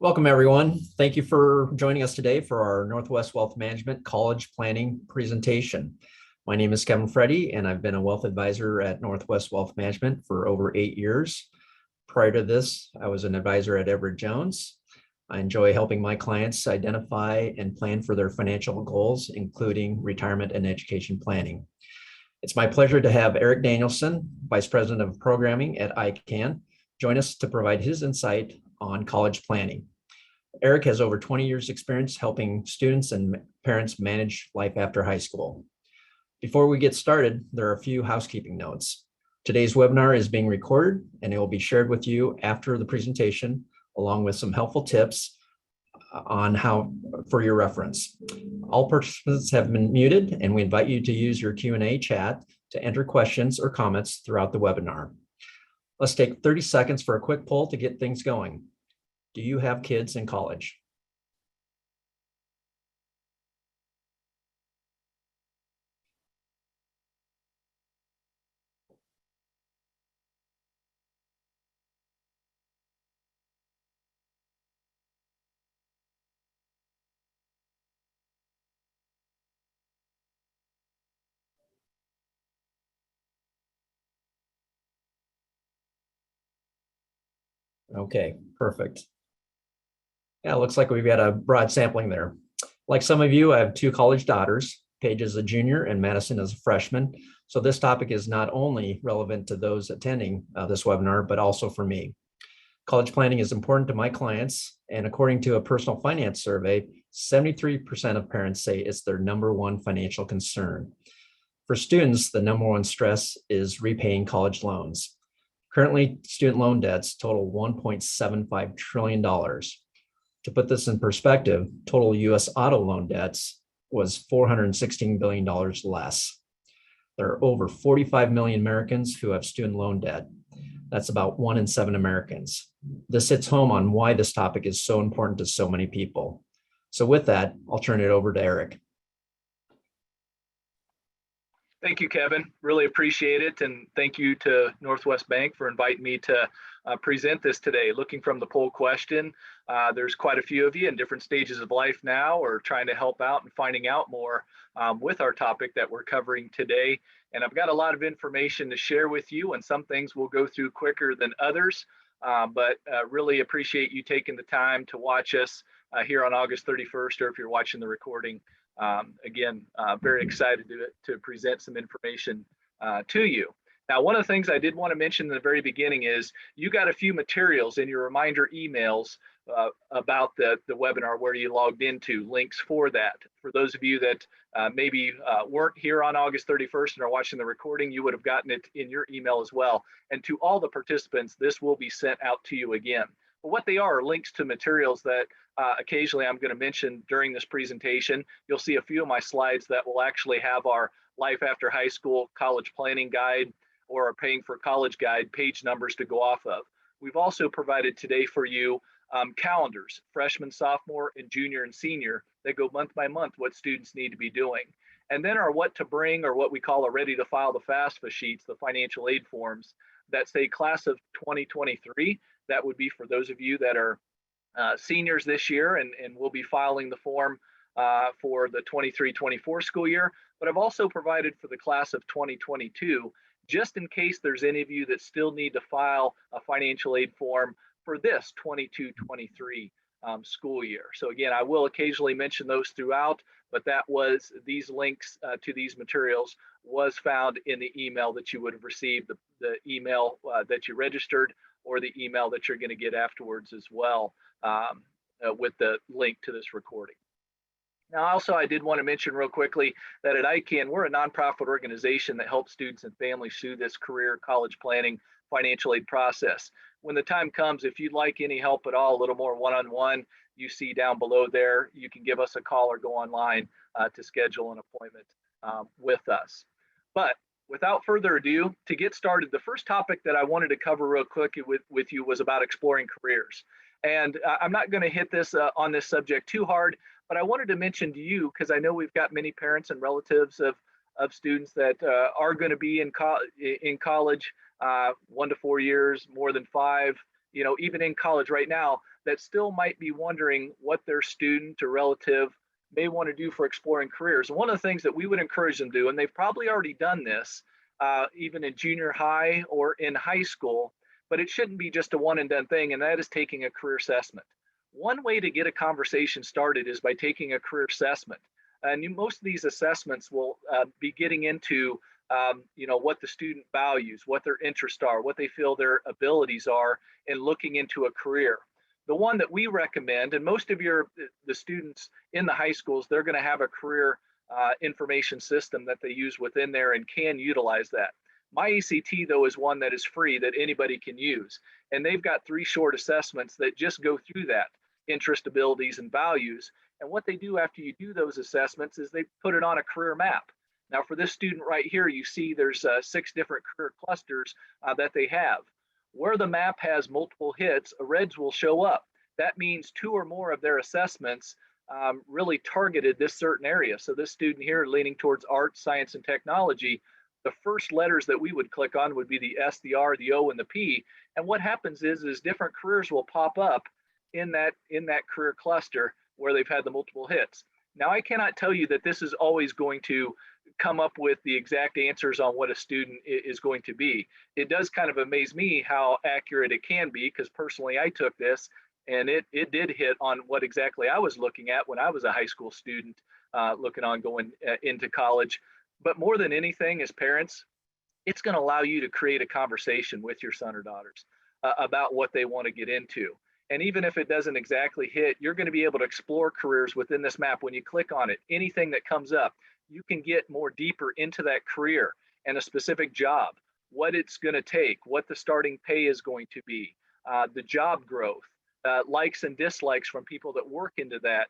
Welcome, everyone. Thank you for joining us today for our Northwest Wealth Management College Planning presentation. My name is Kevin Freddy, and I've been a wealth advisor at Northwest Wealth Management for over 8 years. Prior to this, I was an advisor at Everett Jones. I enjoy helping my clients identify and plan for their financial goals, including retirement and education planning. It's my pleasure to have Eric Danielson, Vice President of Programming at ICANN, join us to provide his insight on college planning. Eric has over 20 years experience helping students and parents manage life after high school. Before we get started, there are a few housekeeping notes. Today's webinar is being recorded and it will be shared with you after the presentation, along with some helpful tips on how for your reference. All participants have been muted, and we invite you to use your Q&A chat to enter questions or comments throughout the webinar. Let's take 30 seconds for a quick poll to get things going. Do you have kids in college? Okay, perfect. Yeah, it looks like we've got a broad sampling there. Like some of you, I have 2 college daughters. Paige is a junior and Madison is a freshman. So this topic is not only relevant to those attending this webinar, but also for me. College planning is important to my clients, and according to a personal finance survey, 73% of parents say it's their #1 financial concern. For students, the #1 stress is repaying college loans. Currently, student loan debts total $1.75 trillion. To put this in perspective, total US auto loan debts was $416 billion less. There are over 45 million Americans who have student loan debt. That's about 1 in 7 Americans. This hits home on why this topic is so important to so many people. So with that, I'll turn it over to Eric. Thank you, Kevin. Really appreciate it. And thank you to Northwest Bank for inviting me to present this today. Looking from the poll question, there's quite a few of you in different stages of life now or trying to help out and finding out more with our topic that we're covering today. And I've got a lot of information to share with you, and some things we'll go through quicker than others. But really appreciate you taking the time to watch us here on August 31st, or if you're watching the recording. Again, very excited to present some information to you. Now, one of the things I did want to mention in the very beginning is you got a few materials in your reminder emails about the webinar where you logged into, links for that. For those of you that maybe weren't here on August 31st and are watching the recording, you would have gotten it in your email as well. And to all the participants, this will be sent out to you again. But what they are links to materials that occasionally I'm going to mention during this presentation. You'll see a few of my slides that will actually have our Life After High School College Planning Guide or our Paying for College Guide page numbers to go off of. We've also provided today for you calendars, freshman, sophomore, and junior and senior, that go month by month what students need to be doing. And then our what to bring, or what we call a ready to file the FAFSA sheets, the financial aid forms that say class of 2023. That would be for those of you that are seniors this year, and we'll be filing the form for the 23-24 school year. But I've also provided for the class of 2022, just in case there's any of you that still need to file a financial aid form for this 22-23 school year. So again, I will occasionally mention those throughout, but these links to these materials was found in the email that you would have received, the email that you registered, or the email that you're going to get afterwards as well, with the link to this recording. Now, also, I did want to mention real quickly that at ICANN, we're a nonprofit organization that helps students and families through this career college planning financial aid process. When the time comes, if you'd like any help at all, a little more one-on-one, you see down below there, you can give us a call or go online to schedule an appointment with us. But without further ado, to get started, the first topic that I wanted to cover real quick with you was about exploring careers. And I'm not going to hit this on this subject too hard, but I wanted to mention to you, because I know we've got many parents and relatives of students that are going to be in college 1 to 4 years, more than 5, even in college right now, that still might be wondering what their student or relative may want to do for exploring careers. And one of the things that we would encourage them to do, and they've probably already done this, even in junior high or in high school, but it shouldn't be just a one and done thing, and that is taking a career assessment. One way to get a conversation started is by taking a career assessment. And most of these assessments will be getting into what the student values, what their interests are, what they feel their abilities are in looking into a career. The one that we recommend, and most of the students in the high schools, they're going to have a career information system that they use within there and can utilize that. My ACT, though, is one that is free that anybody can use. And they've got 3 short assessments that just go through that: interest, abilities, and values. And what they do after you do those assessments is they put it on a career map. Now, for this student right here, you see there's 6 different career clusters that they have. Where the map has multiple hits, reds will show up. That means 2 or more of their assessments really targeted this certain area. So this student here leaning towards art, science, and technology, the first letters that we would click on would be the S, the R, the O, and the P. And what happens is different careers will pop up in that career cluster where they've had the multiple hits. Now, I cannot tell you that this is always going to come up with the exact answers on what a student is going to be. It does kind of amaze me how accurate it can be, because personally I took this and it did hit on what exactly I was looking at when I was a high school student looking on going into college. But more than anything, as parents, it's going to allow you to create a conversation with your son or daughters about what they want to get into. And even if it doesn't exactly hit, you're going to be able to explore careers within this map. When you click on it, anything that comes up, you can get more deeper into that career and a specific job, what it's going to take, what the starting pay is going to be, the job growth, likes and dislikes from people that work into that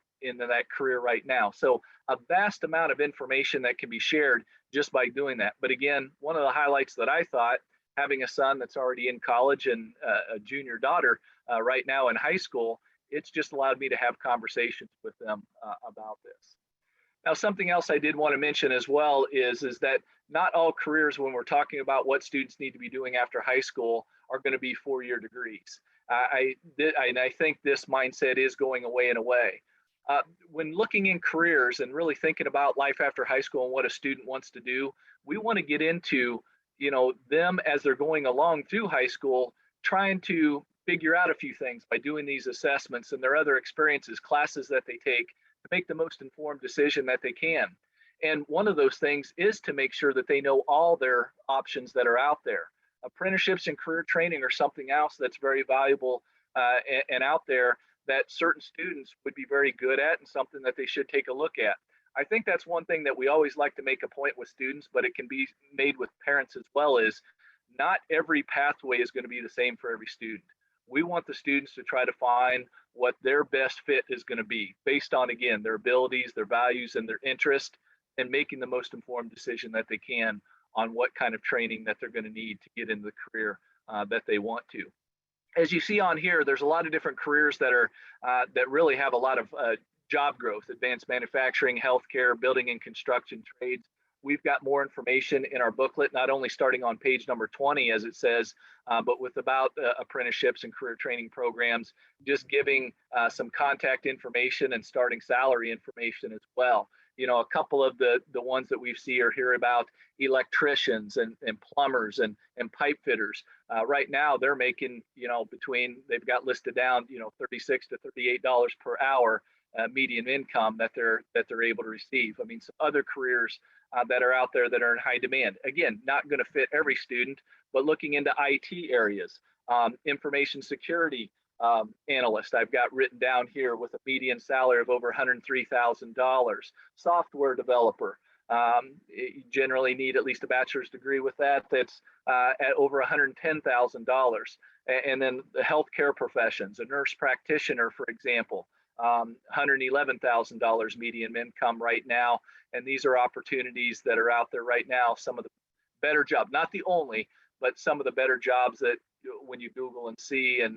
career right now. So a vast amount of information that can be shared just by doing that. But again, one of the highlights that I thought, having a son that's already in college and a junior daughter right now in high school, it's just allowed me to have conversations with them about this. Now, something else I did want to mention as well is that not all careers, when we're talking about what students need to be doing after high school, are going to be 4-year degrees. I think this mindset is going away in a way. When looking in careers and really thinking about life after high school and what a student wants to do, we want to get into them as they're going along through high school, trying to figure out a few things by doing these assessments and their other experiences, classes that they take, to make the most informed decision that they can. And one of those things is to make sure that they know all their options that are out there. Apprenticeships and career training are something else that's very valuable and out there that certain students would be very good at, and something that they should take a look at. I think that's one thing that we always like to make a point with students, but it can be made with parents as well, is not every pathway is going to be the same for every student. We want the students to try to find what their best fit is going to be based on, again, their abilities, their values, and their interest, and making the most informed decision that they can on what kind of training that they're going to need to get into the career that they want to. As you see on here, there's a lot of different careers that are that really have a lot of job growth: advanced manufacturing, healthcare, building and construction trades. We've got more information in our booklet, not only starting on page number 20, as it says, but with about apprenticeships and career training programs, just giving some contact information and starting salary information as well. A couple of the ones that we see or hear about: electricians and plumbers and pipe fitters. Right now, they're making, they've got listed down, $36 to $38 per hour median income that they're able to receive. I mean, some other careers that are out there that are in high demand. Again, not going to fit every student, but looking into IT areas, information security analyst, I've got written down here with a median salary of over $103,000. Software developer, you generally need at least a bachelor's degree with that. That's at over $110,000. And then the healthcare professions, a nurse practitioner, for example, $111,000 median income right now. And these are opportunities that are out there right now. Some of the better jobs, not the only, but some of the better jobs that when you Google and see, and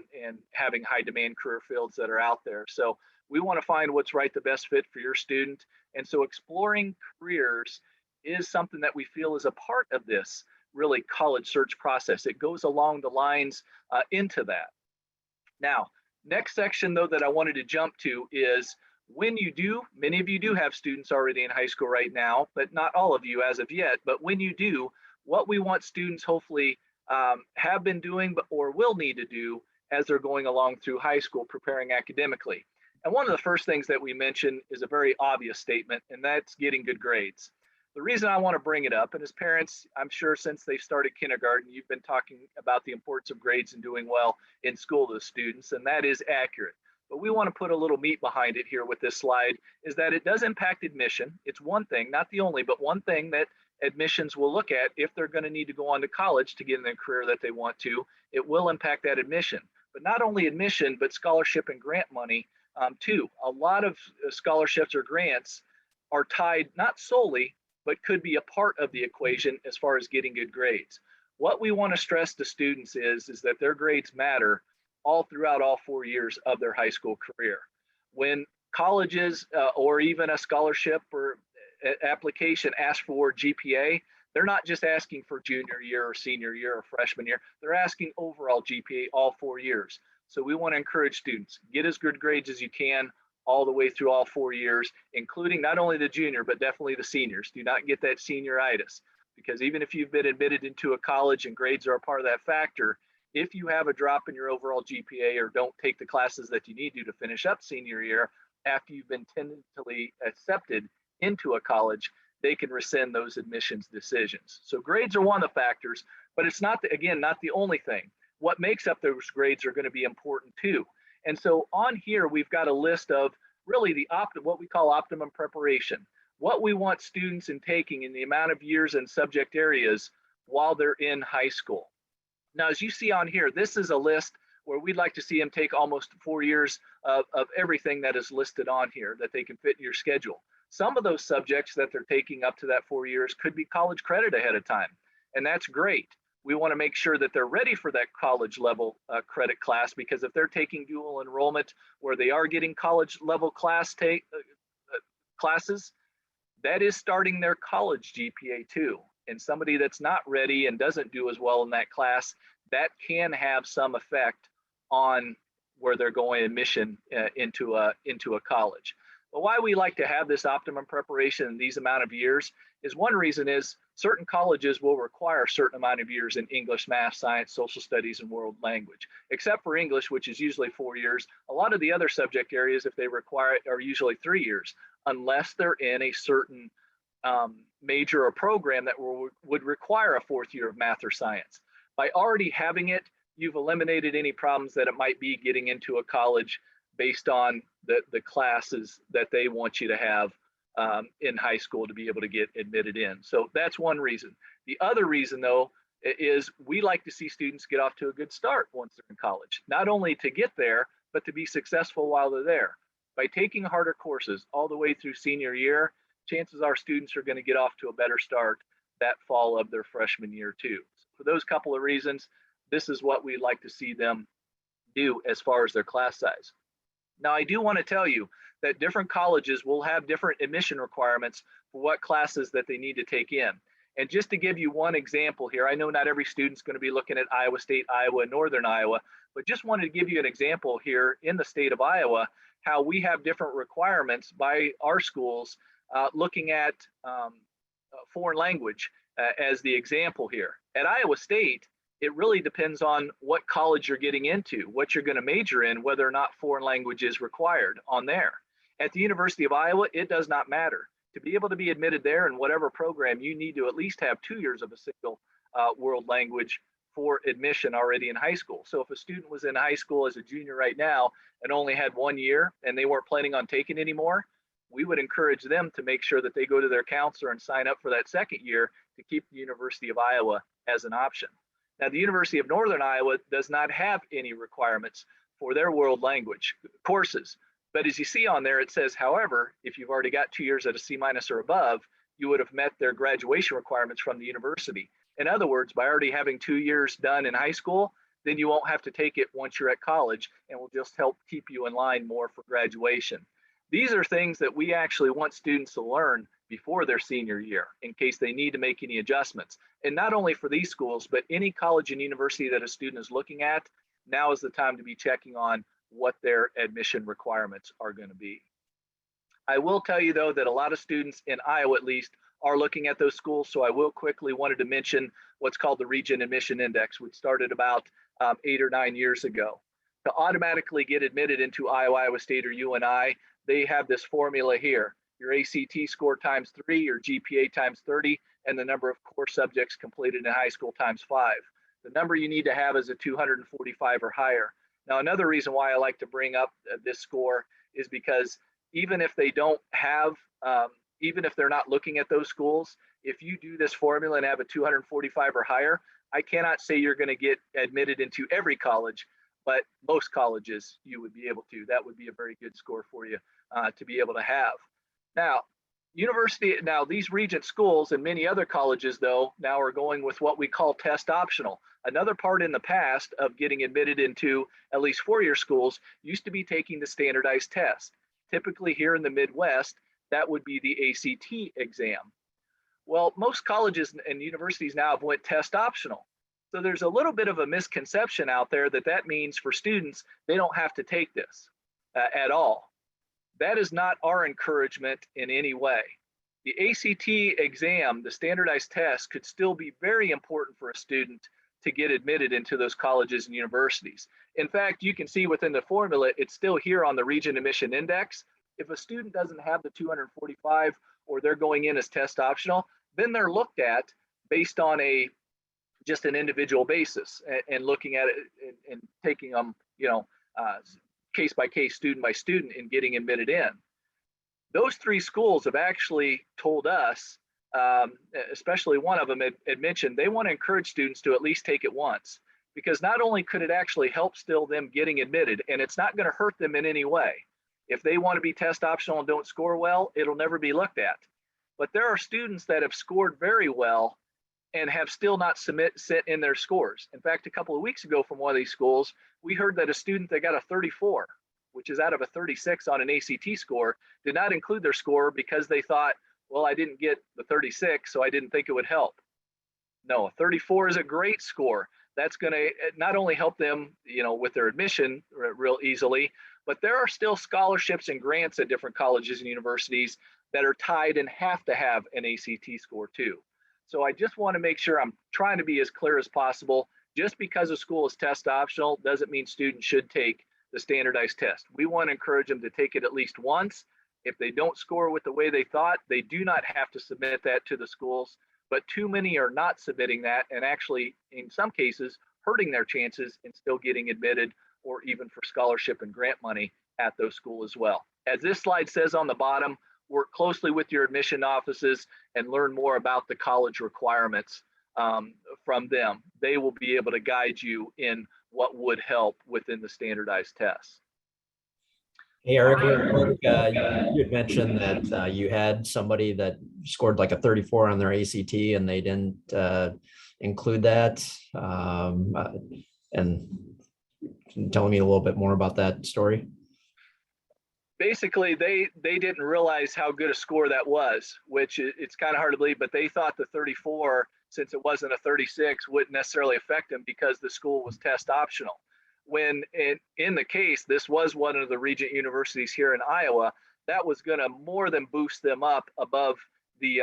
having high demand career fields that are out there. So we want to find what's right, the best fit for your student. And so exploring careers is something that we feel is a part of this really college search process. It goes along the lines into that. Now, Next section though that I wanted to jump to is when you do, many of you do have students already in high school right now, but not all of you as of yet, but when you do, what we want students hopefully have been doing or will need to do as they're going along through high school preparing academically. And one of the first things that we mention is a very obvious statement, and that's getting good grades. The reason I want to bring it up, and as parents, I'm sure since they started kindergarten, you've been talking about the importance of grades and doing well in school to the students, and that is accurate. But we want to put a little meat behind it here with this slide, is that it does impact admission. It's one thing, not the only, but one thing that admissions will look at if they're going to need to go on to college to get in the career that they want to. It will impact that admission. But not only admission, but scholarship and grant money too. A lot of scholarships or grants are tied not solely, but could be a part of the equation as far as getting good grades. What we want to stress to students is that their grades matter all throughout all 4 years of their high school career. When colleges or even a scholarship or application ask for GPA, they're not just asking for junior year or senior year or freshman year, they're asking overall GPA all 4 years. So we want to encourage students, get as good grades as you can all the way through all 4 years, including not only the junior, but definitely the seniors. Do not get that senioritis, because even if you've been admitted into a college and grades are a part of that factor, if you have a drop in your overall GPA or don't take the classes that you need to finish up senior year after you've been tentatively accepted into a college, they can rescind those admissions decisions. So grades are one of the factors, but it's not, again, not the only thing. What makes up those grades are going to be important too. And so on here, we've got a list of really what we call optimum preparation, what we want students in taking in the amount of years and subject areas while they're in high school. Now, as you see on here, this is a list where we'd like to see them take almost 4 years of everything that is listed on here that they can fit in your schedule. Some of those subjects that they're taking up to that 4 years could be college credit ahead of time, and that's great. We want to make sure that they're ready for that college level credit class, because if they're taking dual enrollment where they are getting college level classes, that is starting their college GPA too. And somebody that's not ready and doesn't do as well in that class, that can have some effect on where they're going admission into a college. But why we like to have this optimum preparation in these amount of years is, one reason is certain colleges will require a certain amount of years in English, math, science, social studies, and world language. Except for English, which is usually 4 years, a lot of the other subject areas, if they require it, are usually 3 years, unless they're in a certain major or program that would require a 4th year of math or science. By already having it, you've eliminated any problems that it might be getting into a college based on the classes that they want you to have in high school to be able to get admitted in. So that's one reason. The other reason, though, is we like to see students get off to a good start once they're in college, not only to get there, but to be successful while they're there. By taking harder courses all the way through senior year, chances are students are going to get off to a better start that fall of their freshman year too. So for those couple of reasons, this is what we like to see them do as far as their class size. Now, I do want to tell you that different colleges will have different admission requirements for what classes that they need to take in. And just to give you one example here, I know not every student's going to be looking at Iowa State, Iowa, Northern Iowa, but just wanted to give you an example here in the state of Iowa, how we have different requirements by our schools looking at foreign language as the example here. At Iowa State, it really depends on what college you're getting into, what you're going to major in, whether or not foreign language is required on there. At the University of Iowa, it does not matter. To be able to be admitted there in whatever program, you need to at least have 2 years of a single world language for admission already in high school. So if a student was in high school as a junior right now and only had 1 year and they weren't planning on taking anymore, we would encourage them to make sure that they go to their counselor and sign up for that 2nd year to keep the University of Iowa as an option. Now, the University of Northern Iowa does not have any requirements for their world language courses. But as you see on there, it says, however, if you've already got 2 years at a C- or above, you would have met their graduation requirements from the university. In other words, by already having 2 years done in high school, then you won't have to take it once you're at college, and will just help keep you in line more for graduation. These are things that we actually want students to learn before their senior year in case they need to make any adjustments. And not only for these schools, but any college and university that a student is looking at, now is the time to be checking on what their admission requirements are going to be. I will tell you though that a lot of students in Iowa at least are looking at those schools. So I will quickly wanted to mention what's called the Region Admission Index, which started about 8 or 9 years ago. To automatically get admitted into Iowa State or UNI, they have this formula here. Your ACT score times 3, your GPA times 30, and the number of core subjects completed in high school times 5. The number you need to have is a 245 or higher. Now, another reason why I like to bring up this score is because even if they don't have, even if they're not looking at those schools, if you do this formula and have a 245 or higher, I cannot say you're going to get admitted into every college, but most colleges you would be able to. That would be a very good score for you to be able to have. Now, these Regent schools and many other colleges though, now are going with what we call test optional. Another part in the past of getting admitted into at least four-year schools used to be taking the standardized test. Typically here in the Midwest, that would be the ACT exam. Well, most colleges and universities now have went test optional. So there's a little bit of a misconception out there that that means for students, they don't have to take this at all. That is not our encouragement in any way. The ACT exam, the standardized test, could still be very important for a student to get admitted into those colleges and universities. In fact, you can see within the formula, it's still here on the Region Admission Index. If a student doesn't have the 245 or they're going in as test optional, then they're looked at based on just an individual basis and looking at it and taking them, case by case, student by student, and getting admitted in. Those three schools have actually told us, especially one of them had mentioned, they want to encourage students to at least take it once, because not only could it actually help still them getting admitted, and it's not going to hurt them in any way. If they want to be test optional and don't score well, it'll never be looked at. But there are students that have scored very well and have still not sent in their scores. In fact, a couple of weeks ago from one of these schools, we heard that a student that got a 34, which is out of a 36 on an ACT score, did not include their score because they thought, well, I didn't get the 36, so I didn't think it would help. No, a 34 is a great score. That's going to not only help them, with their admission real easily, but there are still scholarships and grants at different colleges and universities that are tied and have to have an ACT score too. So I just want to make sure I'm trying to be as clear as possible. Just because a school is test optional doesn't mean students should take the standardized test. We want to encourage them to take it at least once. If they don't score with the way they thought, they do not have to submit that to the schools, but too many are not submitting that and actually, in some cases, hurting their chances in still getting admitted or even for scholarship and grant money at those schools as well. As this slide says on the bottom, work closely with your admission offices and learn more about the college requirements from them. They will be able to guide you in what would help within the standardized tests. Hey, Eric, you had mentioned that you had somebody that scored like a 34 on their ACT and they didn't include that. And tell me a little bit more about that story. Basically, they didn't realize how good a score that was, which it's kind of hard to believe, but they thought the 34, since it wasn't a 36, wouldn't necessarily affect them because the school was test optional. When in the case, this was one of the Regent universities here in Iowa, that was going to more than boost them up above the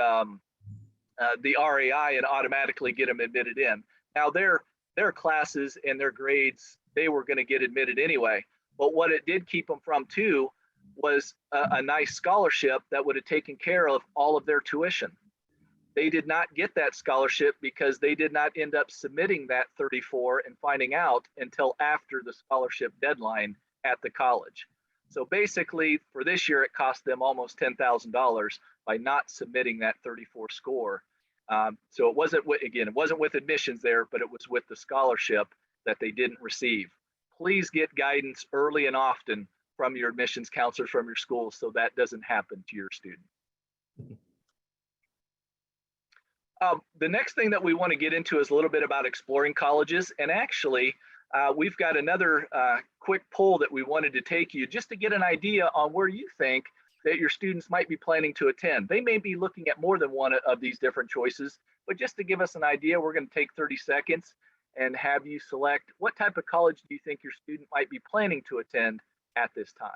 RAI and automatically get them admitted in. Now their classes and their grades, they were going to get admitted anyway. But what it did keep them from too was a nice scholarship that would have taken care of all of their tuition. They did not get that scholarship because they did not end up submitting that 34 and finding out until after the scholarship deadline at the college. So basically for this year, it cost them almost $10,000 by not submitting that 34 score. So it wasn't with admissions there, but it was with the scholarship that they didn't receive. Please get guidance early and often from your admissions counselors from your school so that doesn't happen to your student. The next thing that we want to get into is a little bit about exploring colleges. And actually, we've got another quick poll that we wanted to take you just to get an idea on where you think that your students might be planning to attend. They may be looking at more than one of these different choices, but just to give us an idea, we're going to take 30 seconds and have you select what type of college do you think your student might be planning to attend at this time.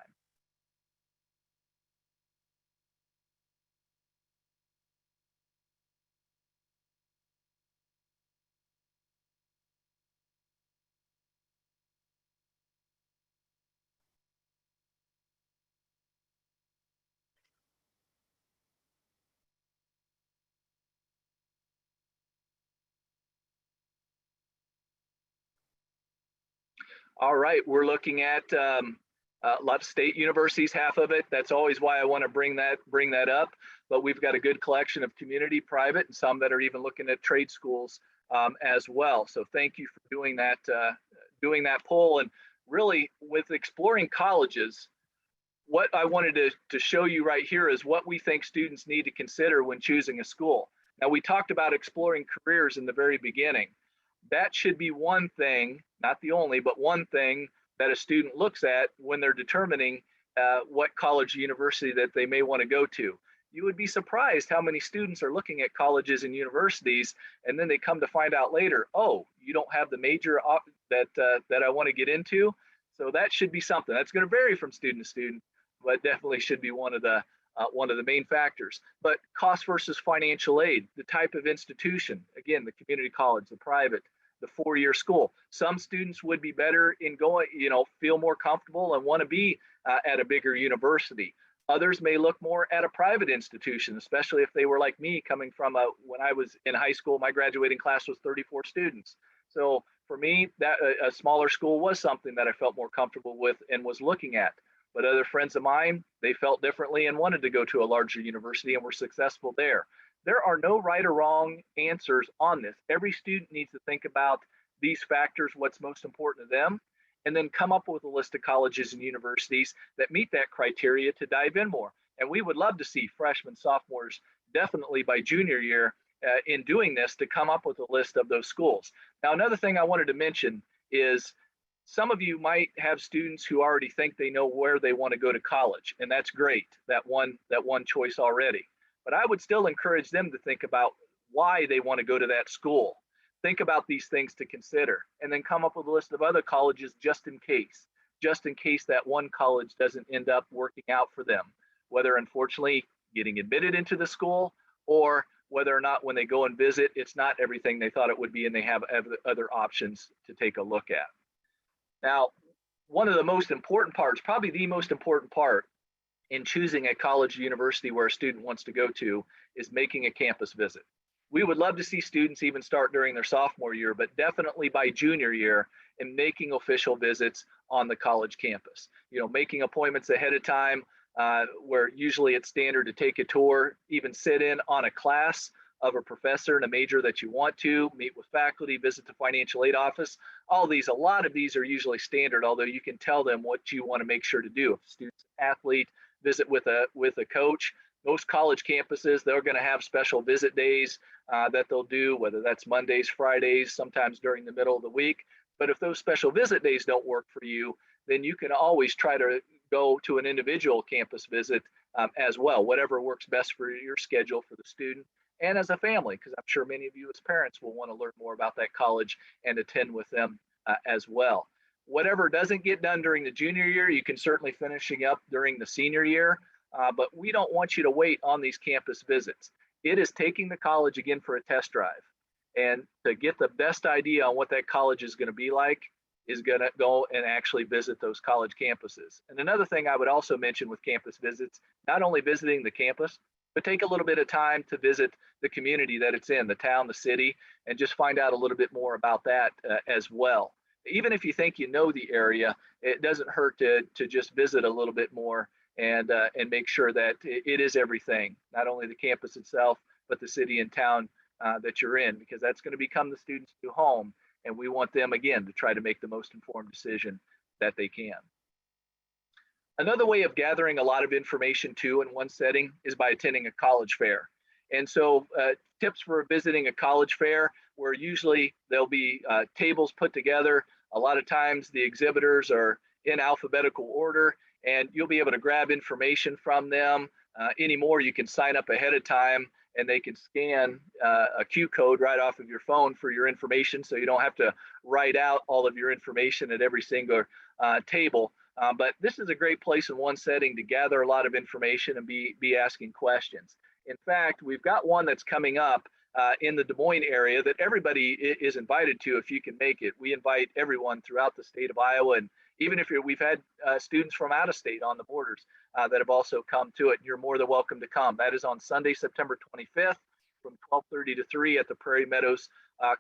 All right, we're looking at a lot of state universities, half of it. That's always why I want to bring that up. But we've got a good collection of community, private, and some that are even looking at trade schools as well. So thank you for doing that poll. And really, with exploring colleges, what I wanted to show you right here is what we think students need to consider when choosing a school. Now, we talked about exploring careers in the very beginning. That should be one thing, not the only, but one thing that a student looks at when they're determining what college or university that they may want to go to. You would be surprised how many students are looking at colleges and universities, and then they come to find out later, oh, you don't have the major that I want to get into. So that should be something. That's going to vary from student to student, but definitely should be one of the main factors. But cost versus financial aid, the type of institution, again, the community college, the private, the four-year school. Some students would be better in going, feel more comfortable and want to be at a bigger university. Others may look more at a private institution, especially if they were like me, coming from when I was in high school, my graduating class was 34 students. So for me, that a smaller school was something that I felt more comfortable with and was looking at. But other friends of mine, they felt differently and wanted to go to a larger university and were successful there. There are no right or wrong answers on this. Every student needs to think about these factors, what's most important to them, and then come up with a list of colleges and universities that meet that criteria to dive in more. And we would love to see freshmen, sophomores, definitely by junior year in doing this, to come up with a list of those schools. Now, another thing I wanted to mention is some of you might have students who already think they know where they want to go to college, and that's great, that one choice already. But I would still encourage them to think about why they want to go to that school. Think about these things to consider, and then come up with a list of other colleges just in case that one college doesn't end up working out for them, whether unfortunately getting admitted into the school, or whether or not when they go and visit, it's not everything they thought it would be and they have other options to take a look at. Now, one of the most important parts, probably the most important part in choosing a college or university where a student wants to go to, is making a campus visit. We would love to see students even start during their sophomore year, but definitely by junior year, and making official visits on the college campus. Making appointments ahead of time, where usually it's standard to take a tour, even sit in on a class of a professor in a major that you want to, meet with faculty, visit the financial aid office. A lot of these are usually standard, although you can tell them what you want to make sure to do. If a student's an athlete, visit with a coach. Most college campuses, they're going to have special visit days that they'll do, whether that's Mondays, Fridays, sometimes during the middle of the week. But if those special visit days don't work for you, then you can always try to go to an individual campus visit as well, whatever works best for your schedule for the student and as a family, because I'm sure many of you as parents will want to learn more about that college and attend with them as well. Whatever doesn't get done during the junior year, you can certainly finishing up during the senior year, but we don't want you to wait on these campus visits. It is taking the college again for a test drive. And to get the best idea on what that college is going to be like, is going to go and actually visit those college campuses. And another thing I would also mention with campus visits, not only visiting the campus, but take a little bit of time to visit the community that it's in, the town, the city, and just find out a little bit more about that as well. Even if you think you know the area, it doesn't hurt to just visit a little bit more and make sure that it is everything, not only the campus itself, but the city and town that you're in, because that's going to become the student's new home. And we want them, again, to try to make the most informed decision that they can. Another way of gathering a lot of information too in one setting is by attending a college fair. And so tips for visiting a college fair, where usually there'll be tables put together. A lot of times the exhibitors are in alphabetical order, and you'll be able to grab information from them. Anymore, you can sign up ahead of time and they can scan a Q code right off of your phone for your information, so you don't have to write out all of your information at every single table. But this is a great place in one setting to gather a lot of information and be asking questions. In fact, we've got one that's coming up in the Des Moines area that everybody is invited to if you can make it. We invite everyone throughout the state of Iowa, and even if we've had students from out of state on the borders that have also come to it. You're more than welcome to come. That is on Sunday, September 25th from 12:30 to 3 at the Prairie Meadows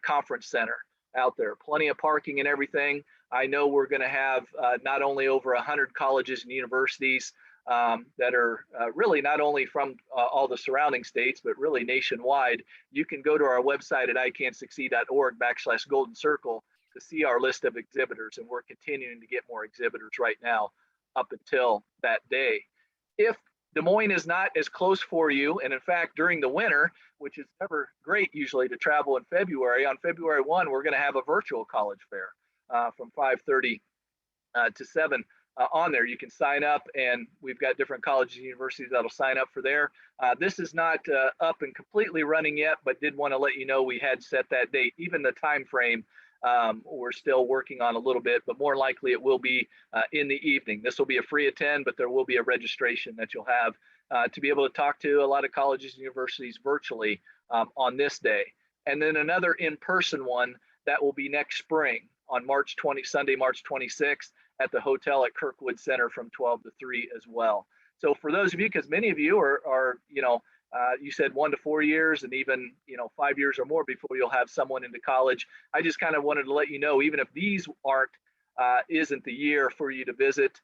Conference Center out there. Plenty of parking and everything. I know we're going to have not only over 100 colleges and universities that are really not only from all the surrounding states, but really nationwide. You can go to our website at icansucceed.org/golden circle to see our list of exhibitors, and we're continuing to get more exhibitors right now up until that day. If Des Moines is not as close for you, and in fact during the winter, which is never great usually to travel in February, on February 1 we're going to have a virtual college fair from 5:30 to 7 on there. You can sign up, and we've got different colleges and universities that'll sign up for there. This is not up and completely running yet, but did want to let you know we had set that date. Even the time frame we're still working on a little bit, but more likely it will be in the evening. This will be a free attend, but there will be a registration that you'll have to be able to talk to a lot of colleges and universities virtually on this day. And then another in-person one that will be next spring on Sunday, March 26th at the hotel at Kirkwood Center from 12 to 3 as well. So for those of you, because many of you are you said 1 to 4 years, and even 5 years or more before you'll have someone into college. I just kind of wanted to let you know, even if these isn't the year for you to visit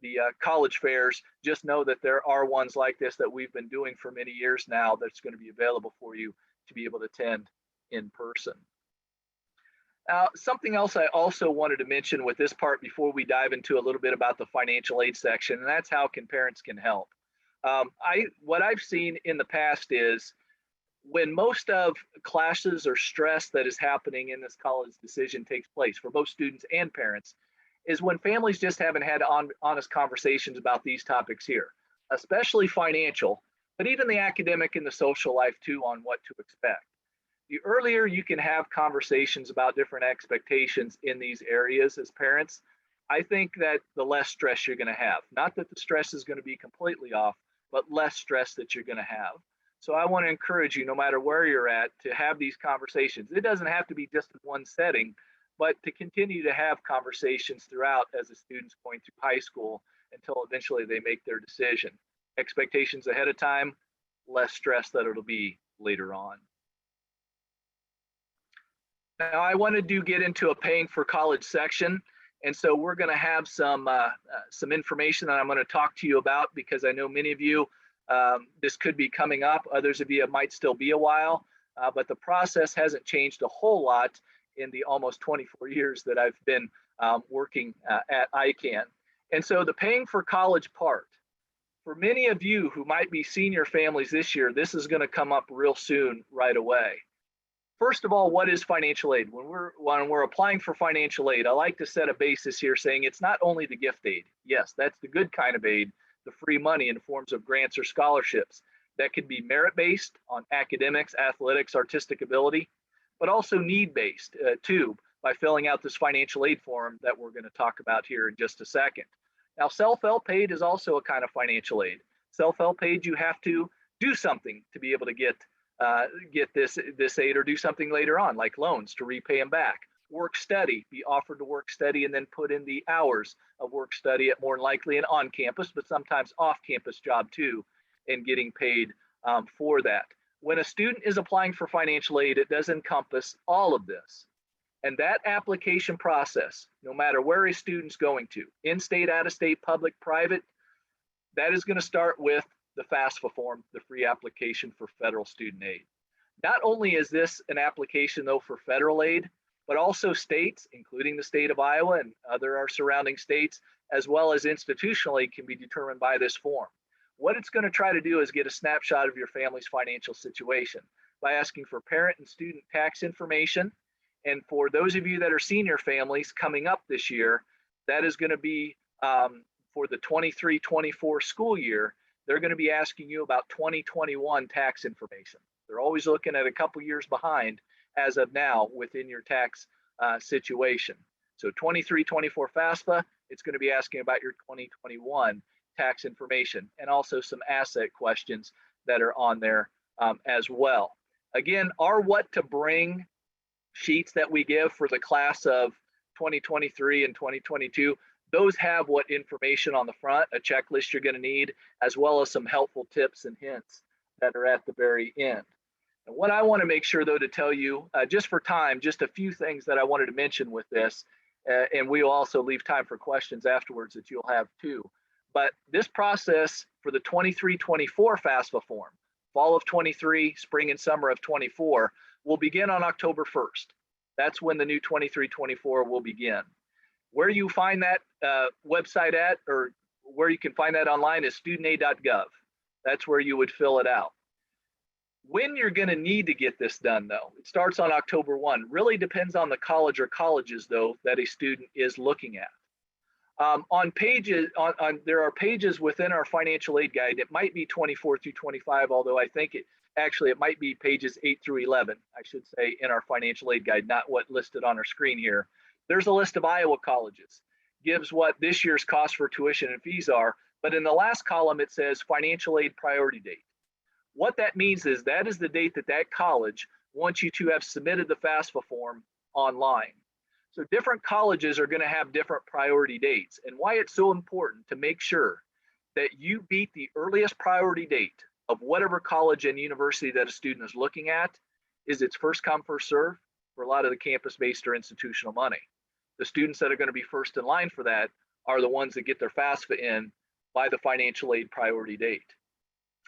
the college fairs, just know that there are ones like this that we've been doing for many years now that's going to be available for you to be able to attend in person. Something else I also wanted to mention with this part before we dive into a little bit about the financial aid section, and that's how parents can help. What I've seen in the past is when most of classes or stress that is happening in this college decision takes place for both students and parents, is when families just haven't had honest conversations about these topics here, especially financial, but even the academic and the social life too, on what to expect. The earlier you can have conversations about different expectations in these areas as parents, I think that the less stress you're going to have. Not that the stress is going to be completely off, but less stress that you're going to have. So I want to encourage you, no matter where you're at, to have these conversations. It doesn't have to be just in one setting, but to continue to have conversations throughout as a student's going through high school until eventually they make their decision. Expectations ahead of time, less stress that it'll be later on. Now I wanted to get into a paying for college section. And so we're going to have some information that I'm going to talk to you about, because I know many of you, this could be coming up. Others of you, it might still be a while, but the process hasn't changed a whole lot in the almost 24 years that I've been working at ICANN. And so the paying for college part, for many of you who might be senior families this year, this is going to come up real soon right away. First of all, what is financial aid? When we're applying for financial aid, I like to set a basis here saying it's not only the gift aid. Yes, that's the good kind of aid, the free money in forms of grants or scholarships. That could be merit-based on academics, athletics, artistic ability, but also need-based too, by filling out this financial aid form that we're going to talk about here in just a second. Now, self-help aid is also a kind of financial aid. Self-help aid, you have to do something to be able to get this aid, or do something later on, like loans to repay them back. Work study, be offered to work study and then put in the hours of work study at more than likely an on-campus, but sometimes off-campus job too, and getting paid for that. When a student is applying for financial aid, it does encompass all of this. And that application process, no matter where a student's going to, in-state, out-of-state, public, private, that is going to start with the FAFSA form, the free application for federal student aid. Not only is this an application though for federal aid, but also states, including the state of Iowa and our surrounding states, as well as institutionally, can be determined by this form. What it's going to try to do is get a snapshot of your family's financial situation by asking for parent and student tax information. And for those of you that are senior families coming up this year, that is going to be for the 23-24 school year. they're going to be asking you about 2021 tax information. They're always looking at a couple years behind as of now within your tax situation. So 23-24 FAFSA, it's going to be asking about your 2021 tax information and also some asset questions that are on there as well. Again, our what to bring sheets that we give for the class of 2023 and 2022, those have what information on the front, a checklist you're going to need, as well as some helpful tips and hints that are at the very end. And what I want to make sure, though, to tell you, just for time, just a few things that I wanted to mention with this, and we'll also leave time for questions afterwards that you'll have too. But this process for the 23-24 FAFSA form, fall of 23, spring and summer of 24, will begin on October 1st. That's when the new 23-24 will begin. Where you find that website at, or where you can find that online, is studentaid.gov. That's where you would fill it out. When you're going to need to get this done, though, it starts on October 1. Really depends on the college or colleges, though, that a student is looking at. On pages, there are pages within our financial aid guide. It might be 24 through 25, although I think it might be pages 8 through 11, I should say, in our financial aid guide, not what listed on our screen here. There's a list of Iowa colleges, gives what this year's cost for tuition and fees are, but in the last column it says financial aid priority date. What that means is that is the date that that college wants you to have submitted the FAFSA form online. So different colleges are going to have different priority dates, and why it's so important to make sure that you beat the earliest priority date of whatever college and university that a student is looking at is its first come, first serve for a lot of the campus-based or institutional money. The students that are going to be first in line for that are the ones that get their FAFSA in by the financial aid priority date.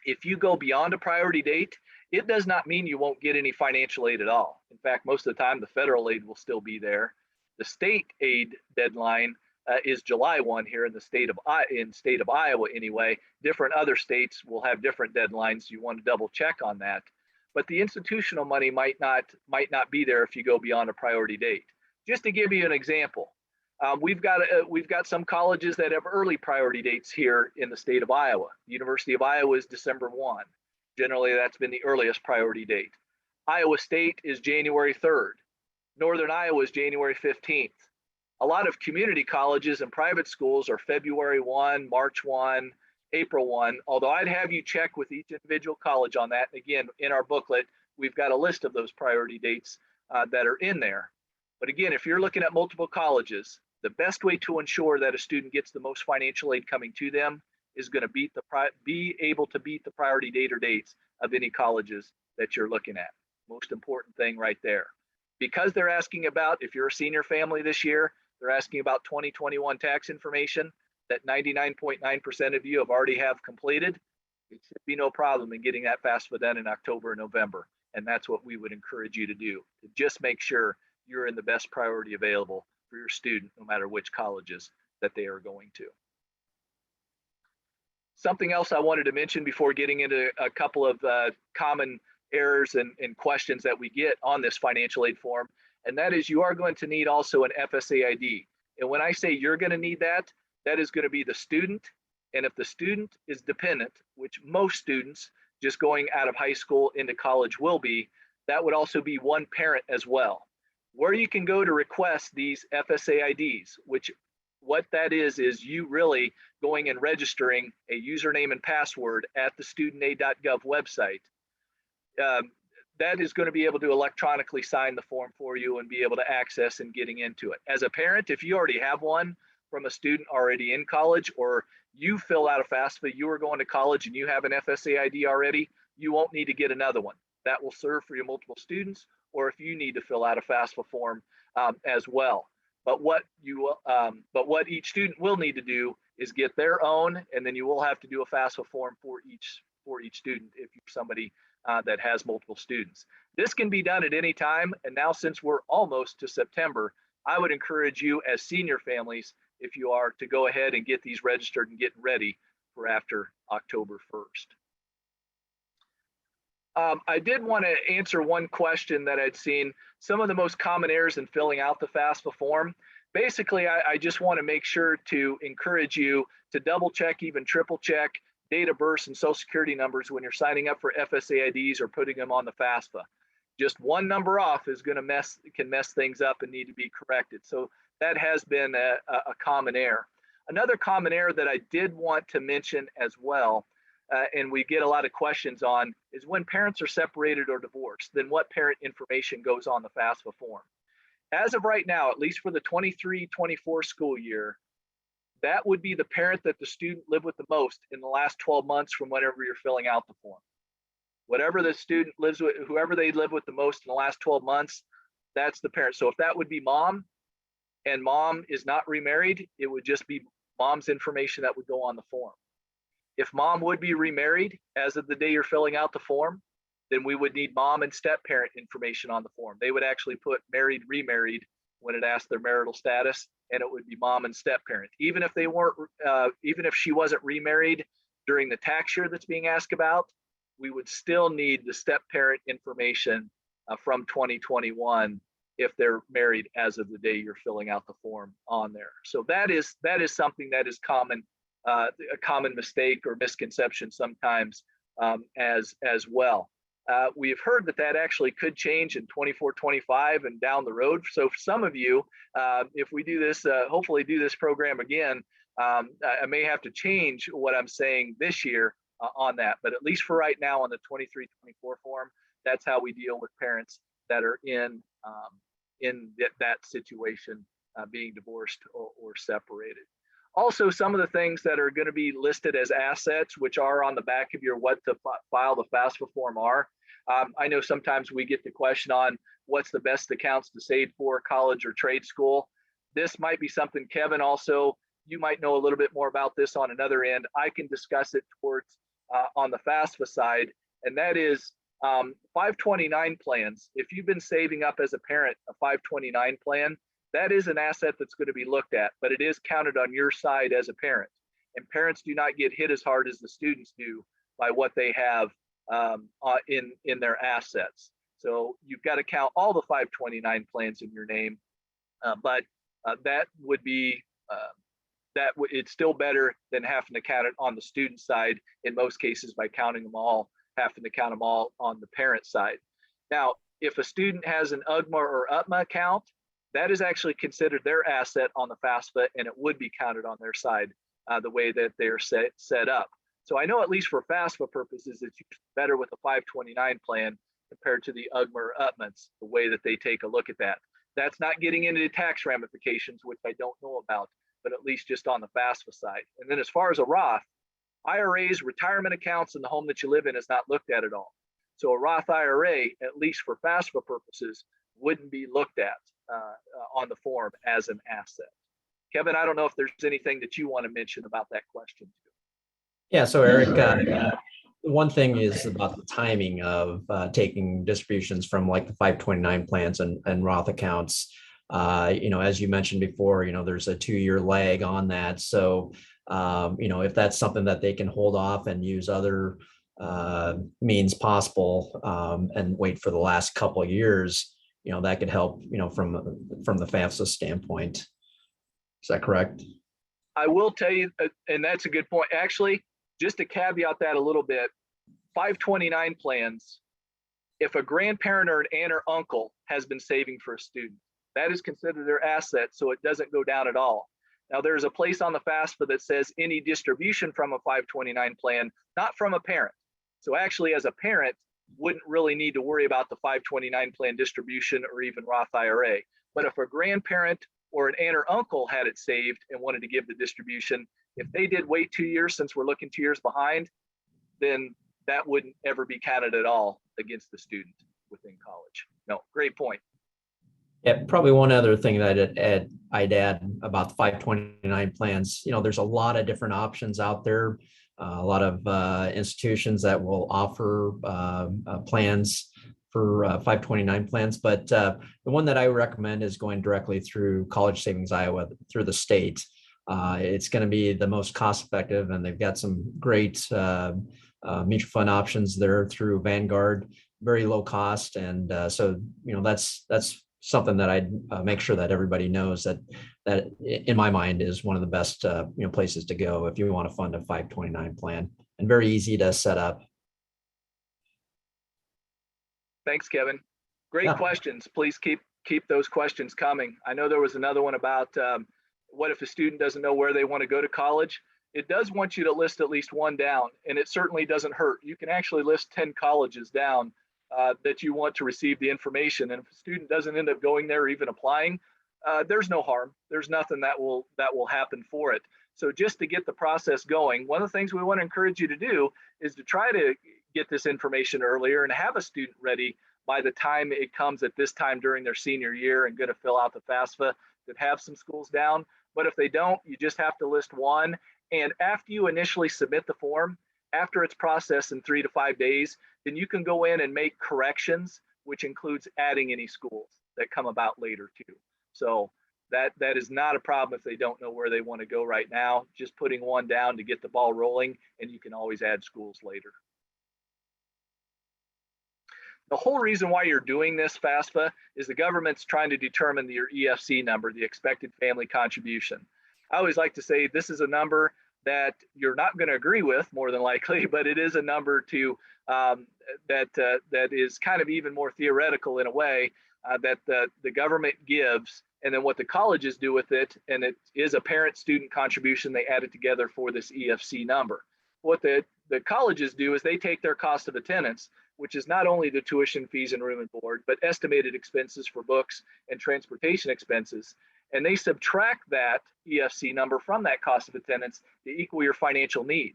If you go beyond a priority date, it does not mean you won't get any financial aid at all. In fact, most of the time, the federal aid will still be there. The state aid deadline is July 1 here in the state of Iowa anyway. Different other states will have different deadlines. You want to double check on that. But the institutional money might not be there if you go beyond a priority date. Just to give you an example, we've got some colleges that have early priority dates here in the state of Iowa. The University of Iowa is December 1. Generally, that's been the earliest priority date. Iowa State is January 3rd. Northern Iowa is January 15th. A lot of community colleges and private schools are February 1, March 1, April 1, although I'd have you check with each individual college on that. Again, in our booklet, we've got a list of those priority dates that are in there. But again, if you're looking at multiple colleges, the best way to ensure that a student gets the most financial aid coming to them is going to be able to beat the priority date or dates of any colleges that you're looking at. Most important thing right there. Because they're asking about, if you're a senior family this year, they're asking about 2021 tax information that 99.9% of you have already have completed. It should be no problem in getting that FAFSA done in October or November. And that's what we would encourage you to do, to just make sure you're in the best priority available for your student, no matter which colleges that they are going to. Something else I wanted to mention before getting into a couple of common errors and questions that we get on this financial aid form, and that is you are going to need also an Fsa Id. And when I say you're going to need that, that is going to be the student. And if the student is dependent, which most students just going out of high school into college will be, that would also be one parent as well. Where you can go to request these Fsa Ids, which what that is you really going and registering a username and password at the studentaid.gov website. That is going to be able to electronically sign the form for you and be able to access and getting into it. As a parent, if you already have one from a student already in college, or you fill out a FAFSA, you are going to college and you have an Fsa Id already, you won't need to get another one. That will serve for your multiple students, or if you need to fill out a FAFSA form as well. But what each student will need to do is get their own, and then you will have to do a FAFSA form for each student if you're somebody that has multiple students. This can be done at any time, and now since we're almost to September, I would encourage you as senior families, if you are, to go ahead and get these registered and get ready for after October 1st. I did want to answer one question that I'd seen. Some of the most common errors in filling out the FAFSA form. Basically, I just want to make sure to encourage you to double check, even triple check date of birth and social security numbers when you're signing up for FSA IDs or putting them on the FAFSA. Just one number off is going to can mess things up and need to be corrected. So that has been a common error. Another common error that I did want to mention as well, and we get a lot of questions on, is when parents are separated or divorced, then what parent information goes on the FAFSA form? As of right now, at least for the 23-24 school year, that would be the parent that the student lived with the most in the last 12 months from whenever you're filling out the form. Whatever the student lives with, whoever they live with the most in the last 12 months, that's the parent. So if that would be mom, and mom is not remarried, it would just be mom's information that would go on the form. If mom would be remarried as of the day you're filling out the form, then we would need mom and step parent information on the form. They would actually put married, remarried when it asked their marital status, and it would be mom and step parent. Even if they weren't, even if she wasn't remarried during the tax year that's being asked about, we would still need the step parent information from 2021 if they're married as of the day you're filling out the form on there. So that is something that is common, a common mistake or misconception sometimes as well. We've heard that actually could change in 24, 25 and down the road. So for some of you, if we do this, hopefully do this program again, I may have to change what I'm saying this year on that. But at least for right now on the 23-24 form, that's how we deal with parents that are in that situation, being divorced or separated. Also, some of the things that are going to be listed as assets, which are on the back of your what to file the FAFSA form are. I know sometimes we get the question on what's the best accounts to save for college or trade school. This might be something, Kevin, also, you might know a little bit more about this on another end. I can discuss it towards on the FAFSA side, and that is 529 plans. If you've been saving up as a parent a 529 plan, that is an asset that's going to be looked at, but it is counted on your side as a parent. And parents do not get hit as hard as the students do by what they have in their assets. So you've got to count all the 529 plans in your name, but that would be it's still better than having to count it on the student side in most cases by counting them all, having to count them all on the parent side. Now, if a student has an UGMA or UPMA account, that is actually considered their asset on the FAFSA, and it would be counted on their side the way that they're set up. So I know at least for FAFSA purposes, it's better with a 529 plan compared to the UGMA or UPMAs, the way that they take a look at that. That's not getting into the tax ramifications, which I don't know about, but at least just on the FAFSA side. And then as far as a Roth, IRAs, retirement accounts in the home that you live in is not looked at all. So a Roth IRA, at least for FAFSA purposes, wouldn't be looked at on the form as an asset. Kevin, I don't know if there's anything that you want to mention about that question too. Yeah, so Eric, one thing is about the timing of taking distributions from like the 529 plans and Roth accounts. As you mentioned before, there's a 2-year lag on that. So, if that's something that they can hold off and use other means possible and wait for the last couple of years, that could help, from the FAFSA standpoint. Is that correct? I will tell you, and that's a good point. Actually, just to caveat that a little bit, 529 plans, if a grandparent or an aunt or uncle has been saving for a student, that is considered their asset, so it doesn't go down at all. Now, there's a place on the FAFSA that says any distribution from a 529 plan, not from a parent. So actually, as a parent, wouldn't really need to worry about the 529 plan distribution or even Roth IRA. But if a grandparent or an aunt or uncle had it saved and wanted to give the distribution, if they did wait 2 years, since we're looking 2 years behind, then that wouldn't ever be counted at all against the student within college. No, great point. Yeah, probably one other thing that I'd add about the 529 plans, there's a lot of different options out there, a lot of institutions that will offer plans for 529 plans, but the one that I recommend is going directly through College Savings Iowa through the state. It's going to be the most cost effective, and they've got some great mutual fund options there through Vanguard, very low cost. And so, that's something that I'd make sure that everybody knows that in my mind is one of the best places to go if you want to fund a 529 plan and very easy to set up. Thanks, Kevin. Great Yeah. questions. Please keep those questions coming. I know there was another one about what if a student doesn't know where they want to go to college? It does want you to list at least one down, and it certainly doesn't hurt. You can actually list 10 colleges down that you want to receive the information. And if a student doesn't end up going there or even applying, there's no harm. There's nothing that will happen for it. So just to get the process going, one of the things we want to encourage you to do is to try to get this information earlier and have a student ready by the time it comes at this time during their senior year and going to fill out the FAFSA that have some schools down. But if they don't, you just have to list one. And after you initially submit the form, after it's processed in 3 to 5 days, then you can go in and make corrections, which includes adding any schools that come about later too. So that is not a problem if they don't know where they want to go right now. Just putting one down to get the ball rolling, and you can always add schools later. The whole reason why you're doing this FAFSA is the government's trying to determine your EFC number, the expected family contribution. I always like to say this is a number that you're not going to agree with more than likely, but it is a number to that is kind of even more theoretical in a way that the government gives, and then what the colleges do with it, and it is a parent-student contribution. They add it together for this EFC number. What the colleges do is they take their cost of attendance, which is not only the tuition fees and room and board, but estimated expenses for books and transportation expenses. And they subtract that EFC number from that cost of attendance to equal your financial need.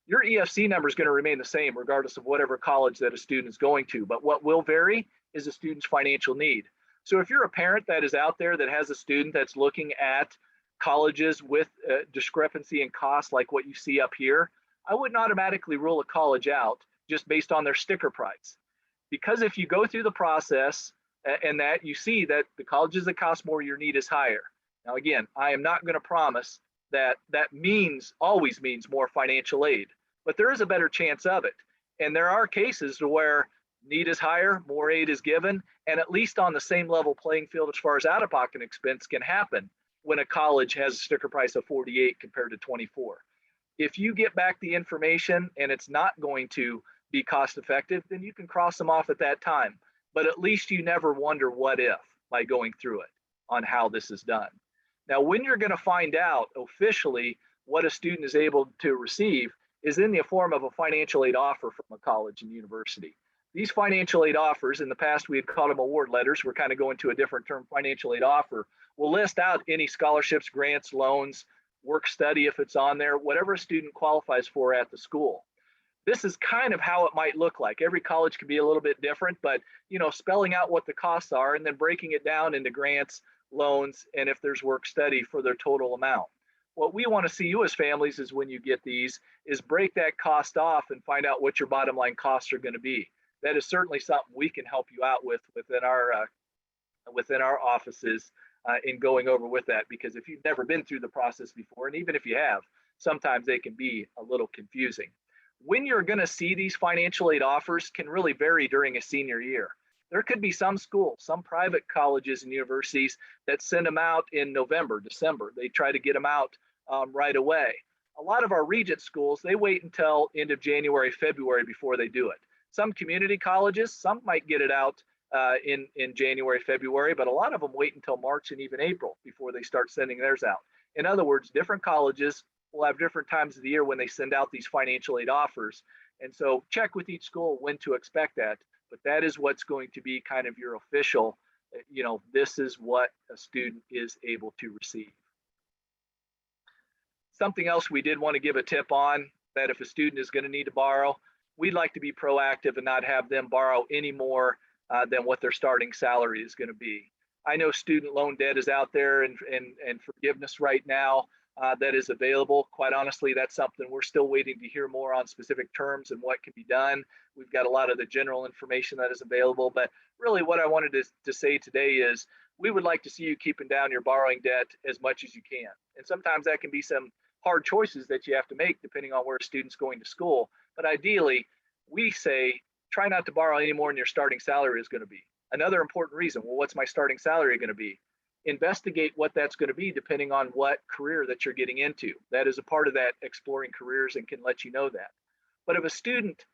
Your EFC number is going to remain the same regardless of whatever college that a student is going to, but what will vary is the student's financial need. So if you're a parent that is out there that has a student that's looking at colleges with discrepancy in cost like what you see up here, I wouldn't automatically rule a college out just based on their sticker price. Because if you go through the process and that you see that the colleges that cost more, your need is higher. Now, again, I am not going to promise that always means more financial aid, but there is a better chance of it. And there are cases where need is higher, more aid is given, and at least on the same level playing field as far as out-of-pocket expense can happen when a college has a sticker price of 48 compared to 24. If you get back the information and it's not going to be cost effective, then you can cross them off at that time. But at least you never wonder what if by going through it on how this is done. Now, when you're going to find out officially what a student is able to receive is in the form of a financial aid offer from a college and university. These financial aid offers, in the past we had called them award letters, we're kind of going to a different term, financial aid offer, will list out any scholarships, grants, loans, work study if it's on there, whatever a student qualifies for at the school. This is kind of how it might look like. Every college can be a little bit different, but spelling out what the costs are and then breaking it down into grants, loans, and if there's work study for their total amount. What we want to see you as families is when you get these is break that cost off and find out what your bottom line costs are going to be. That is certainly something we can help you out with within our offices in going over with that, because if you've never been through the process before, and even if you have, sometimes they can be a little confusing. When you're going to see these financial aid offers can really vary during a senior year. There could be some schools, some private colleges and universities that send them out in November, December. They try to get them out right away. A lot of our Regent schools, they wait until end of January, February before they do it. Some community colleges, some might get it out in January, February, but a lot of them wait until March and even April before they start sending theirs out. In other words, different colleges will have different times of the year when they send out these financial aid offers. And so check with each school when to expect that, but that is what's going to be kind of your official, this is what a student is able to receive. Something else we did want to give a tip on, that if a student is going to need to borrow, we'd like to be proactive and not have them borrow any more than what their starting salary is going to be. I know student loan debt is out there and forgiveness right now that is available. Quite honestly, that's something we're still waiting to hear more on specific terms and what can be done. We've got a lot of the general information that is available, but really what I wanted to say today is we would like to see you keeping down your borrowing debt as much as you can. And sometimes that can be some hard choices that you have to make depending on where a student's going to school. But ideally, we say, try not to borrow any more than your starting salary is going to be. Another important reason, well, what's my starting salary going to be? Investigate what that's going to be depending on what career that you're getting into. That is a part of that exploring careers and can let you know that. But if a student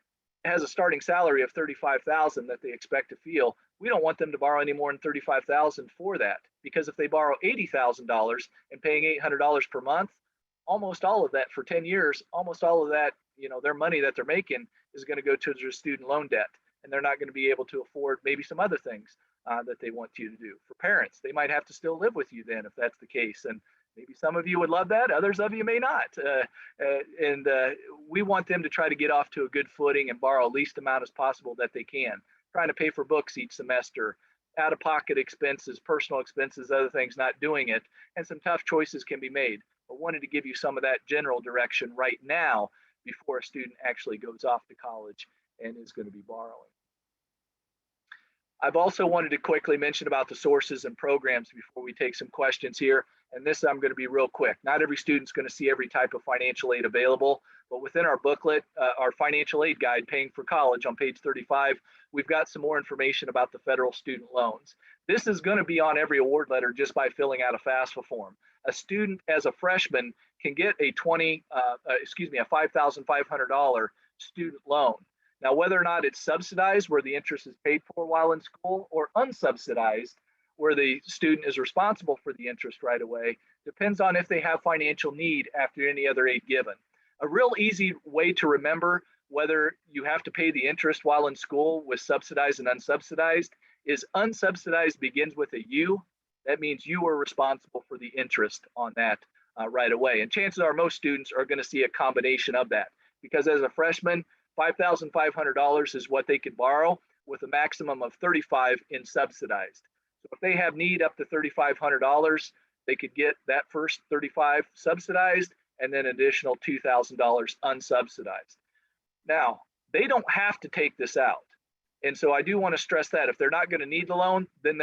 has a starting salary of 35,000 that they expect to feel, we don't want them to borrow any more than 35,000 for that, because if they borrow $80,000 and paying $800 per month, almost all of that for 10 years, almost all of that, their money that they're making is going to go to their student loan debt, and they're not going to be able to afford maybe some other things that they want you to do. For parents, they might have to still live with you then if that's the case, and maybe some of you would love that, others of you may not. And we want them to try to get off to a good footing and borrow least amount as possible that they can. Trying to pay for books each semester, out-of-pocket expenses, personal expenses, other things, not doing it, and some tough choices can be made. But wanted to give you some of that general direction right now before a student actually goes off to college and is going to be borrowing. I've also wanted to quickly mention about the sources and programs before we take some questions here. And this I'm going to be real quick. Not every student's going to see every type of financial aid available, but within our booklet, our financial aid guide, Paying for College, on page 35, we've got some more information about the federal student loans. This is going to be on every award letter just by filling out a FAFSA form. A student as a freshman can get a $5,500 student loan. Now, whether or not it's subsidized, where the interest is paid for while in school, or unsubsidized, where the student is responsible for the interest right away, depends on if they have financial need after any other aid given. A real easy way to remember whether you have to pay the interest while in school with subsidized and unsubsidized is unsubsidized begins with a U. That means you are responsible for the interest on that right away. And chances are most students are going to see a combination of that, because as a freshman, $5,500 is what they could borrow with a maximum of $35,000 in subsidized. So if they have need up to $3,500, they could get that first $35,000 subsidized and then additional $2,000 unsubsidized. Now, they don't have to take this out. And so I do want to stress that if they're not going to need the loan, then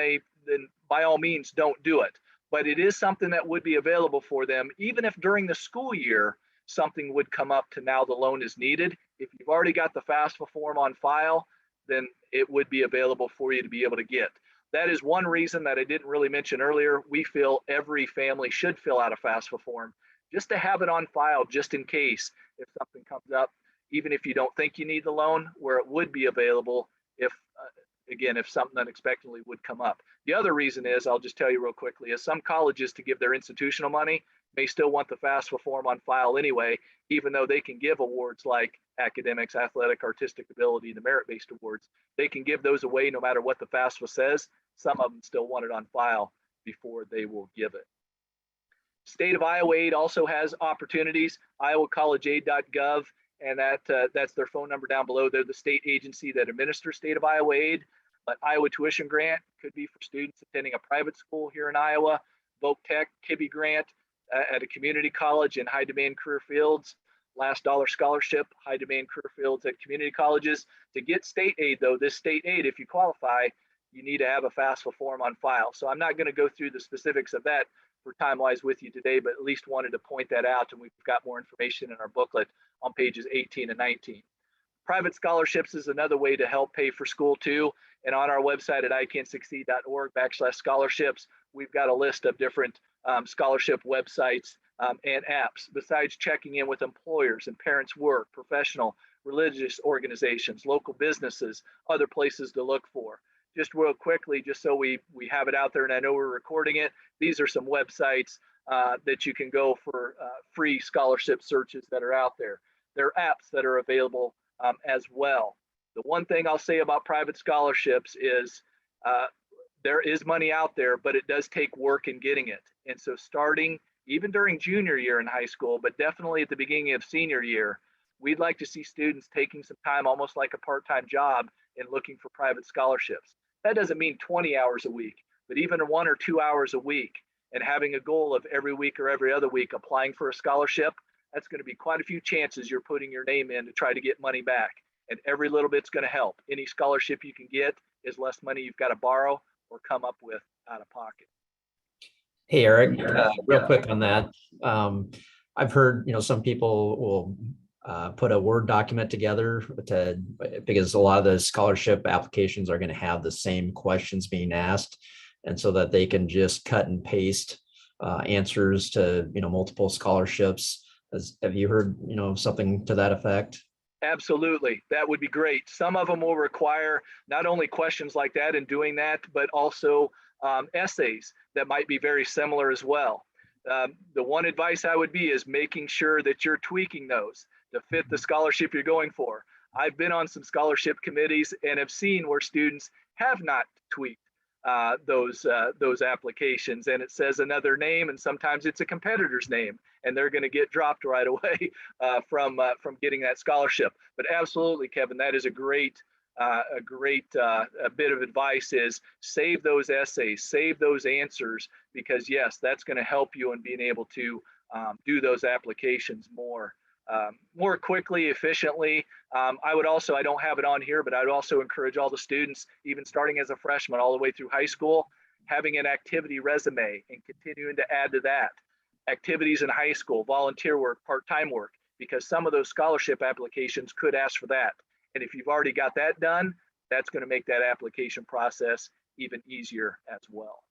by all means don't do it. But it is something that would be available for them, even if during the school year something would come up to now the loan is needed. If you've already got the FAFSA form on file, then it would be available for you to be able to get. That is one reason that I didn't really mention earlier. We feel every family should fill out a FAFSA form just to have it on file, just in case if something comes up, even if you don't think you need the loan, where it would be available if, again, if something unexpectedly would come up. The other reason is, I'll just tell you real quickly, is some colleges, to give their institutional money, may still want the FAFSA form on file anyway, even though they can give awards like academics, athletic, artistic ability, the merit-based awards. They can give those away no matter what the FAFSA says. Some of them still want it on file before they will give it. State of Iowa Aid also has opportunities, iowacollegeaid.gov, and that's their phone number down below. They're the state agency that administers State of Iowa Aid. But Iowa Tuition Grant could be for students attending a private school here in Iowa. Voc Tech, Kibbe Grant at a community college in high demand career fields. Last dollar scholarship, high demand career fields at community colleges. To get state aid though, this state aid, if you qualify, you need to have a FAFSA form on file. So I'm not going to go through the specifics of that for time-wise with you today, but at least wanted to point that out, and we've got more information in our booklet on pages 18 and 19. Private scholarships is another way to help pay for school too. And on our website at icansucceed.org/scholarships, we've got a list of different scholarship websites and apps, besides checking in with employers and parents' work, professional, religious organizations, local businesses, other places to look for. Just real quickly, just so we have it out there, and I know we're recording it, these are some websites that you can go for free scholarship searches that are out there. There are apps that are available as well. The one thing I'll say about private scholarships is there is money out there, but it does take work in getting it. And so starting even during junior year in high school, but definitely at the beginning of senior year, we'd like to see students taking some time, almost like a part-time job, in looking for private scholarships. That doesn't mean 20 hours a week, but even 1 or 2 hours a week, and having a goal of every week or every other week applying for a scholarship, that's going to be quite a few chances you're putting your name in to try to get money back. And every little bit's going to help. Any scholarship you can get is less money you've got to borrow or come up with out of pocket. Hey, Eric, real quick on that. I've heard, some people will put a Word document together because a lot of the scholarship applications are going to have the same questions being asked. And so that they can just cut and paste answers to, multiple scholarships. Have you heard, something to that effect? Absolutely. That would be great. Some of them will require not only questions like that and doing that, but also essays that might be very similar as well. The one advice I would be is making sure that you're tweaking those to fit the scholarship you're going for. I've been on some scholarship committees and have seen where students have not tweaked those applications, and it says another name, and sometimes it's a competitor's name, and they're going to get dropped right away from getting that scholarship. But absolutely, Kevin, that is a great a bit of advice is save those essays, save those answers, because yes, that's going to help you in being able to do those applications more quickly, efficiently. I don't have it on here, but I'd also encourage all the students, even starting as a freshman all the way through high school, having an activity resume and continuing to add to that. Activities in high school, volunteer work, part-time work, because some of those scholarship applications could ask for that. And if you've already got that done, that's going to make that application process even easier as well.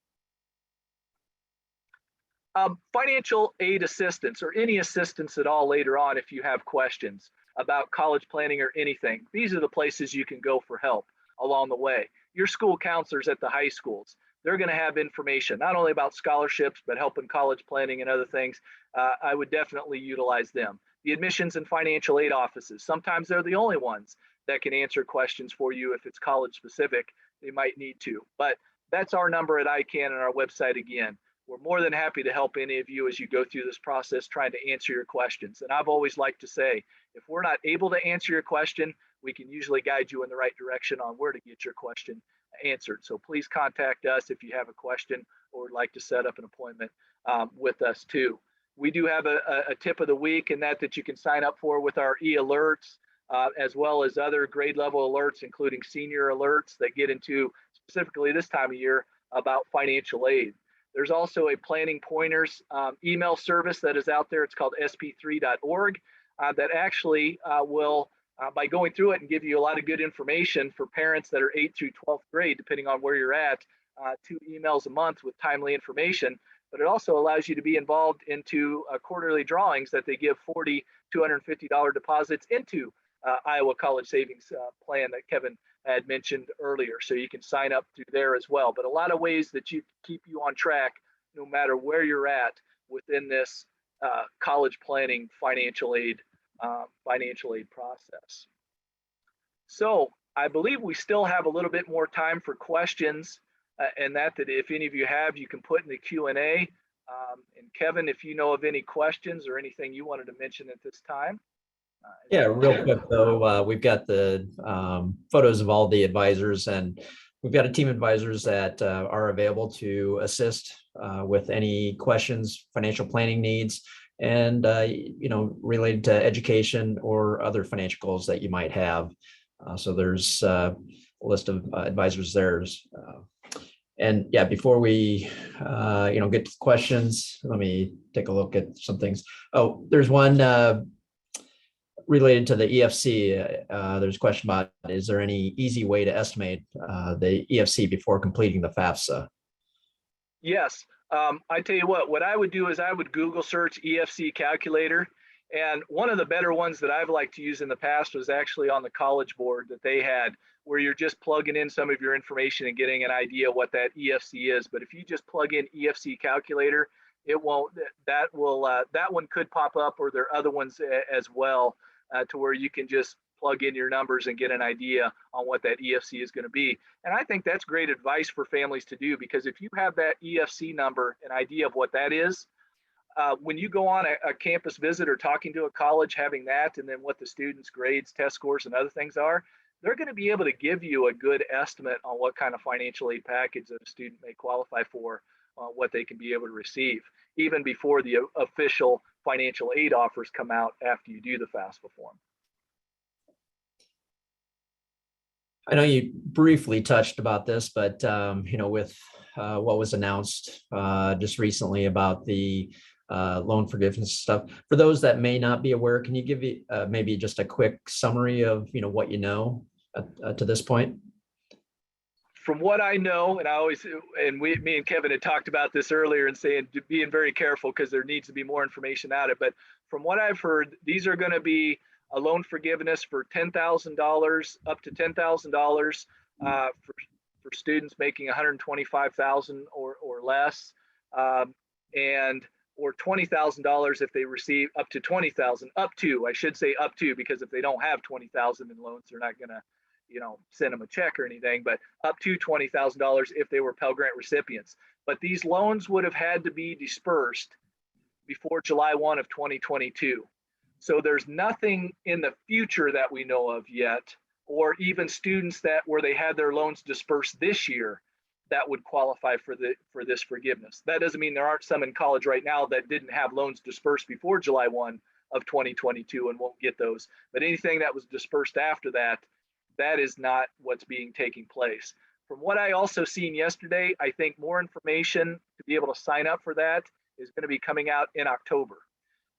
Financial aid assistance or any assistance at all later on if you have questions about college planning or anything. These are the places you can go for help along the way. Your school counselors at the high schools, they're going to have information not only about scholarships, but helping college planning and other things. I would definitely utilize them. The admissions and financial aid offices, sometimes they're the only ones that can answer questions for you. If it's college specific, they might need to. But that's our number at ICANN and our website again. We're more than happy to help any of you as you go through this process trying to answer your questions. And I've always liked to say, if we're not able to answer your question, we can usually guide you in the right direction on where to get your question answered. So please contact us if you have a question or would like to set up an appointment with us too. We do have a tip of the week and that you can sign up for with our e-alerts, as well as other grade level alerts, including senior alerts that get into specifically this time of year about financial aid. There's also a planning pointers email service that is out there. It's called sp3.org that actually will, by going through it and give you a lot of good information for parents that are 8th through 12th grade, depending on where you're at, 2 emails a month with timely information. But it also allows you to be involved into quarterly drawings that they give $40, $250 deposits into Iowa College Savings Plan that Kevin had mentioned earlier. So you can sign up through there as well. But a lot of ways that you keep you on track no matter where you're at within this college planning financial aid process. So I believe we still have a little bit more time for questions, and that if any of you have, you can put in the Q&A. And Kevin, if you know of any questions or anything you wanted to mention at this time. Yeah, real quick though, we've got the photos of all the advisors, and we've got a team of advisors that are available to assist with any questions, financial planning needs, and related to education or other financial goals that you might have. So there's a list of advisors there. And yeah, before we get to questions, let me take a look at some things. Oh, there's one related to the EFC. There's a question about, is there any easy way to estimate the EFC before completing the Fafsa? Yes. I tell you what I would do is I would Google search EFC Calculator. And one of the better ones that I've liked to use in the past was actually on the College Board that they had, where you're just plugging in some of your information and getting an idea what that EFC is. But if you just plug in EFC Calculator, it won't, that one could pop up, or there are other ones as well, to where you can just plug in your numbers and get an idea on what that EFC is going to be. And I think that's great advice for families to do, because if you have that EFC number, an idea of what that is, when you go on a campus visit or talking to a college, having that, and then what the students' grades, test scores, and other things are, they're going to be able to give you a good estimate on what kind of financial aid package that a student may qualify for, what they can be able to receive, even before the official financial aid offers come out after you do the FAFSA form. I know you briefly touched about this, but with what was announced just recently about the loan forgiveness stuff, for those that may not be aware, can you give me maybe just a quick summary of what you know to this point? From what I know, and me and Kevin had talked about this earlier and saying being very careful because there needs to be more information out of it. But from what I've heard, these are going to be a loan forgiveness for $10,000 up to $10,000 for students making $125,000 or less, and or $20,000 if they receive up to $20,000, up to, I should say up to, because if they don't have $20,000 in loans, they're not gonna, send them a check or anything, but up to $20,000 if they were Pell Grant recipients. But these loans would have had to be dispersed before July 1 of 2022. So there's nothing in the future that we know of yet, or even students where they had their loans dispersed this year that would qualify for this forgiveness. That doesn't mean there aren't some in college right now that didn't have loans dispersed before July 1 of 2022 and won't get those. But anything that was dispersed after that, that is not what's being taking place. From what I also seen yesterday, I think more information to be able to sign up for that is going to be coming out in October,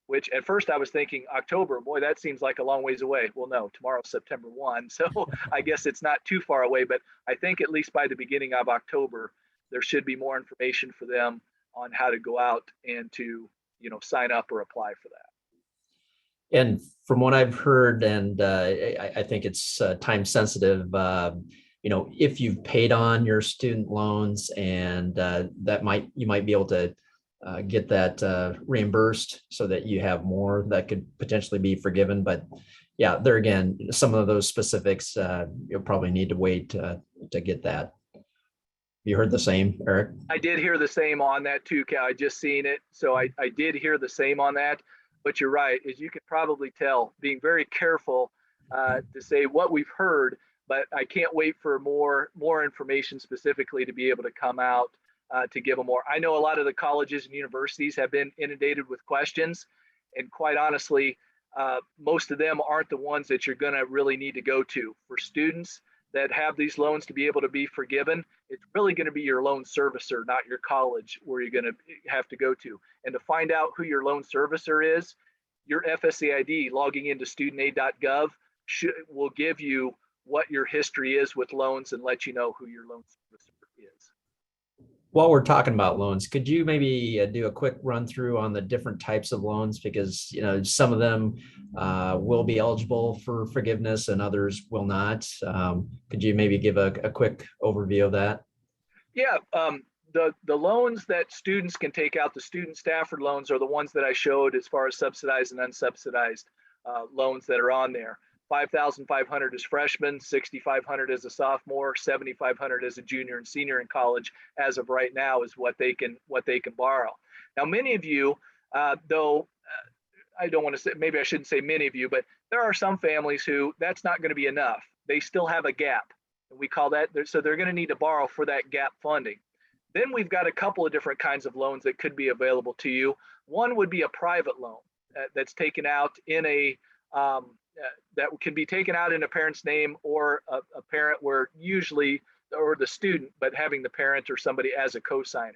which at first I was thinking October, boy, that seems like a long ways away. Well, no, tomorrow's September 1. So I guess it's not too far away, but I think at least by the beginning of October, there should be more information for them on how to go out and to, sign up or apply for that. And from what I've heard, and I think it's time sensitive, if you've paid on your student loans and you might be able to get that reimbursed so that you have more that could potentially be forgiven. But yeah, there again, some of those specifics, you'll probably need to wait to get that. You heard the same, Eric? I did hear the same on that too, Cal. I just seen it. So I did hear the same on that. But you're right, as you can probably tell, being very careful to say what we've heard, but I can't wait for more information specifically to be able to come out to give them more. I know a lot of the colleges and universities have been inundated with questions, and quite honestly, most of them aren't the ones that you're gonna really need to go to. For students that have these loans to be able to be forgiven, it's really gonna be your loan servicer, not your college, where you're gonna have to go to. And to find out who your loan servicer is, your Fsa Id logging into studentaid.gov will give you what your history is with loans and let you know who your loan servicer is. While we're talking about loans, could you maybe do a quick run through on the different types of loans? Because some of them will be eligible for forgiveness and others will not. Could you maybe give a quick overview of that? Yeah, the loans that students can take out, the student Stafford loans, are the ones that I showed as far as subsidized and unsubsidized loans that are on there. $5,500 as freshmen, $6,500 as a sophomore, $7,500 as a junior and senior in college. As of right now, is what they can borrow. Now, many of you, though, I don't want to say, maybe I shouldn't say many of you, but there are some families who that's not going to be enough. They still have a gap, and we call that. So they're going to need to borrow for that gap funding. Then we've got a couple of different kinds of loans that could be available to you. One would be a private loan that's taken out in a that can be taken out in a parent's name or a parent where usually, or the student, but having the parent or somebody as a co-signer.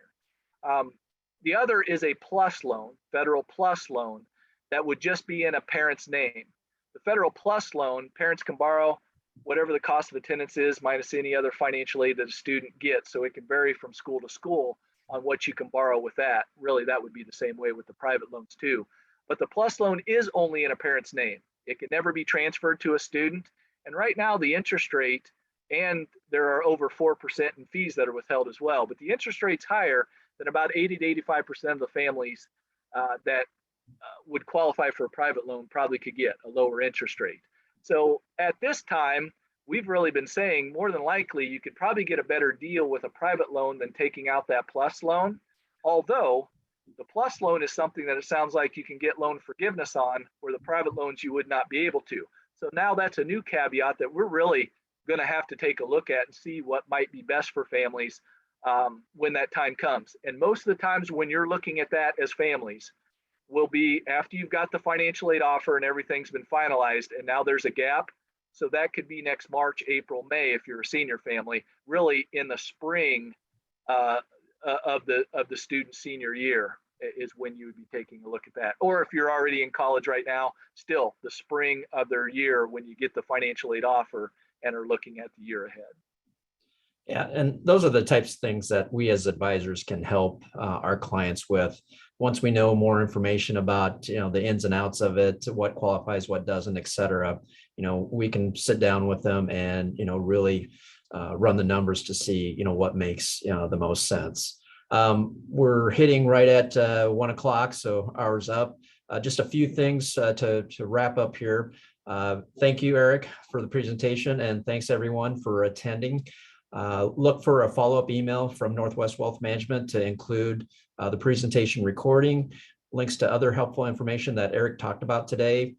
The other is a plus loan, federal plus loan, that would just be in a parent's name. The federal plus loan, parents can borrow whatever the cost of attendance is minus any other financial aid that a student gets. So it can vary from school to school on what you can borrow with that. Really, that would be the same way with the private loans too. But the plus loan is only in a parent's name. It can never be transferred to a student. And right now the interest rate, and there are over 4% in fees that are withheld as well, but the interest rate's higher than about 80 to 85% of the families that would qualify for a private loan probably could get a lower interest rate. So at this time, we've really been saying more than likely you could probably get a better deal with a private loan than taking out that plus loan. Although the plus loan is something that it sounds like you can get loan forgiveness on, where the private loans you would not be able to. So now that's a new caveat that we're really going to have to take a look at and see what might be best for families when that time comes. And most of the times when you're looking at that as families will be after you've got the financial aid offer and everything's been finalized, and now there's a gap. So that could be next March, April, May if you're a senior family, really in the spring of the student senior year is when you would be taking a look at that. Or if you're already in college right now, still the spring of their year when you get the financial aid offer and are looking at the year ahead. Yeah, and those are the types of things that we as advisors can help our clients with. Once we know more information about, the ins and outs of it, what qualifies, what doesn't, et cetera, we can sit down with them and, really run the numbers to see, what makes, the most sense. We're hitting right at 1 o'clock, so hours up. Just a few things to wrap up here. Thank you, Eric, for the presentation, and thanks everyone for attending. Look for a follow-up email from Northwest Wealth Management to include the presentation recording, links to other helpful information that Eric talked about today,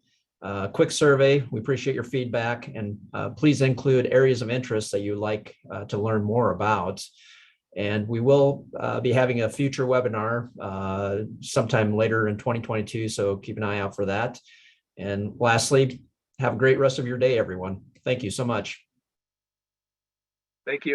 quick survey. We appreciate your feedback, and please include areas of interest that you like to learn more about. And we will be having a future webinar sometime later in 2022, so keep an eye out for that. And lastly, have a great rest of your day, everyone. Thank you so much. Thank you.